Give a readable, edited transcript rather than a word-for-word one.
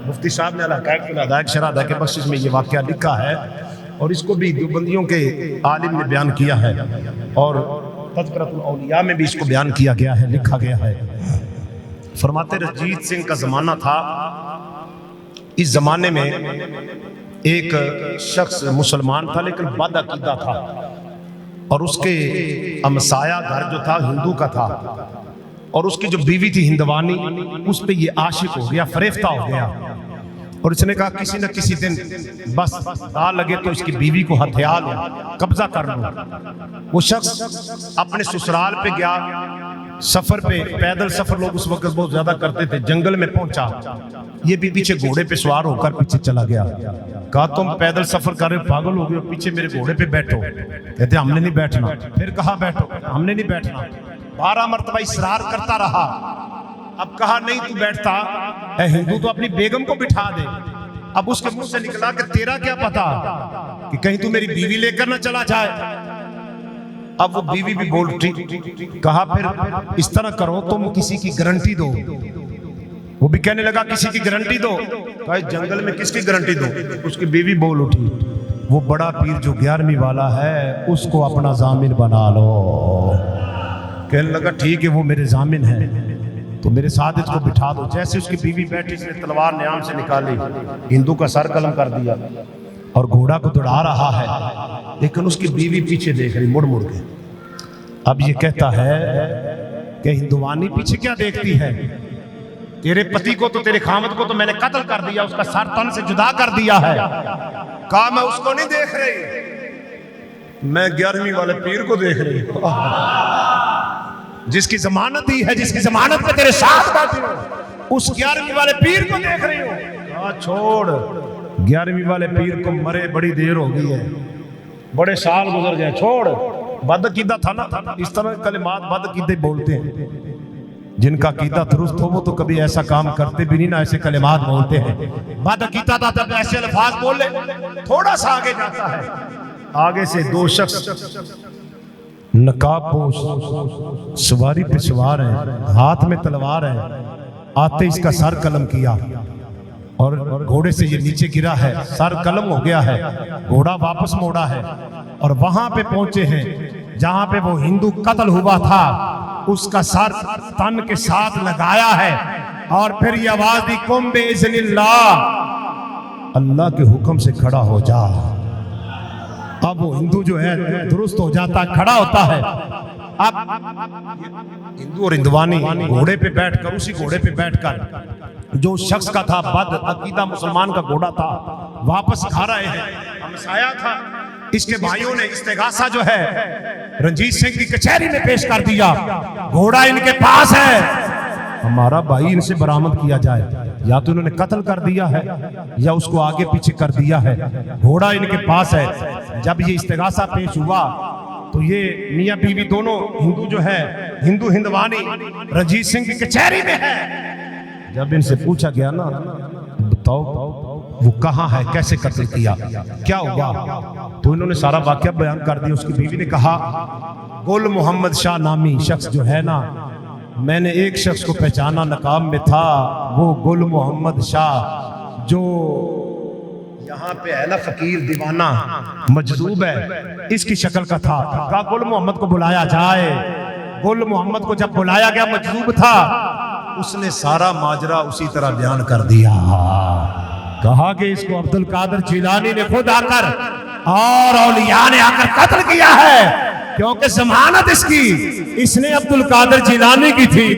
मुफ्ती साहब ने अल-हक़ाइक़ शरह के बख्शिश में ये वाक़या लिखा है और इसको भी देवबंदियों के आलिम ने बयान किया है और तज़किरतुल औलिया में भी इसको बयान किया गया है, लिखा गया है। फरमाते रंजीत सिंह का ज़माना था। इस ज़माने में एक शख्स मुसलमान था लेकिन बदअक़ीदा था और उसके हमसाया घर जो था हिंदू का था और उसकी जो बीवी थी हिंदवानी, उस पे ये आशिक हो गया, फरेफ्ता हो गया और इसने कहा किसी न किसी दिन बस आ लगे तो इसकी बीवी को हथिया लो, कब्जा कर लो। वो शख्स अपने ससुराल पे गया, सफर पे, पैदल सफर लोग उस वक्त बहुत ज्यादा करते थे, जंगल में पहुंचा। ये भी पीछे घोड़े पे सवार होकर पीछे चला गया। कहा तुम पैदल सफर कर रहे हो, पागल हो गए, पीछे मेरे घोड़े पे बैठो। कहते हमने नहीं बैठना। फिर कहा बैठो, हमने नहीं बैठना। 12 मरतबा इसरार करता रहा। अब कहा नहीं तू बैठता है, हिंदू तो अपनी बेगम को बिठा दे। अब उसके मुंह से निकला कि तेरा क्या पता कि कहीं तू मेरी बीवी लेकर ना चला जाए। अब वो बीवी भी बोल उठी। कहा फिर इस तरह करो तुम किसी की गारंटी दो। वो भी कहने लगा किसी की गारंटी दो। कहा जंगल में किसकी गारंटी दो। उसकी बीवी बोल उठी वो बड़ा पीर जो 11वीं वाला है उसको अपना जामिन बना लो। कहने लगा ठीक है वो मेरे जामिन है तो मेरे साथ इसको बिठा दो। जैसे उसकी बीवी बैठी इसने तलवार न्याम से निकाली, हिंदू का सर कलम कर दिया और घोड़ा को दौड़ा रहा है लेकिन उसकी बीवी पीछे देख रही मुड़ मुड़ के। अब ये कहता है कि हिंदुवानी पीछे क्या देखती है, तेरे पति को तो तेरे खामद को तो मैंने कत्ल कर दिया, उसका सर तन से जुदा कर दिया है। कहा मैं उसको नहीं देख रही, मैं 11वीं वाले पीर को देख रही हूं जिसकी जमानत ही है, जिसकी जमानत पे तेरे साथ बैठे हो, उस 11वीं वाले पीर को देख रही हो। कहा छोड़, 11वीं वाले पीर को मरे बड़ी देर हो गई है, बड़े साल गुजर गए, छोड़। बदअकीदा था ना, इस तरह कलिमात बदअकीदे बोलते हैं। जिनका कीदा दुरुस्त हो वो तो कभी ऐसा काम करते भी नहीं ना, ऐसे कलिमात बोलते हैं। बदअकीदा था तब ऐसे अल्फाज बोले। थोड़ा सा आगे जाता है, आगे से 2 शख्स नकाबपोश सवारी पे सवार है, हाथ में तलवार है, आते इसका सर कलम किया और घोड़े से ये नीचे गिरा है, सर कलम हो गया है, घोड़ा वापस मोड़ा है और वहां पे पहुंचे हैं जहां पे वो हिंदू कत्ल हुआ था, उसका सर तन के साथ लगाया है और फिर ये आवाज दी कुम बिइज़्निल्लाह, अल्लाह के हुक्म से खड़ा हो जा। अब वो हिंदू जो है दुरुस्त हो जाता है, खड़ा होता है। अब हिंदू और हिंदुवानी घोड़े पे बैठकर, उसी घोड़े पे बैठकर जो शख्स का था बद अकीदा मुसलमान का घोड़ा था, वापस खा रहे हैं। हमसाया था, इसके भाइयों ने इस्तेगासा जो है रंजीत सिंह की कचहरी में पेश कर दिया। घोड़ा इनके पास है, हमारा भाई इनसे बरामद किया जाए। या तो इन्होंने कत्ल कर दिया है या उसको आगे पीछे कर दिया है, घोड़ा इनके पास है। जब ये इस्तेगासा पेश हुआ तो ये मियाँ बीवी दोनों हिंदू जो है, हिंदू हिंदवानी रंजीत सिंह की कचहरी में है। जब इनसे पूछा गया ना बताओ वो कहाँ है, कैसे कत्ल किया, क्या हुआ, तो इन्होंने सारा वाकया बयान कर दिया। उसकी बीवी ने कहा गुल मोहम्मद शाह नामी शख्स जो है ना, मैंने एक शख्स को पहचाना नकाब में था, वो गुल मोहम्मद शाह जो यहाँ पे है ना फकीर दीवाना मजदूब है, इसकी शक्ल का था। कहा गुल मोहम्मद को बुलाया जाए। गुल मोहम्मद को जब बुलाया गया, मजदूब था, उसने सारा माजरा उसी तरह बयान कर दिया। कहा कि इसको अब्दुल कादिर जिलानी ने खुद आकर और औलिया ने आकर कत्ल किया है, क्योंकि जमानत इसकी इसने अब्दुल कादिर जिलानी की थी।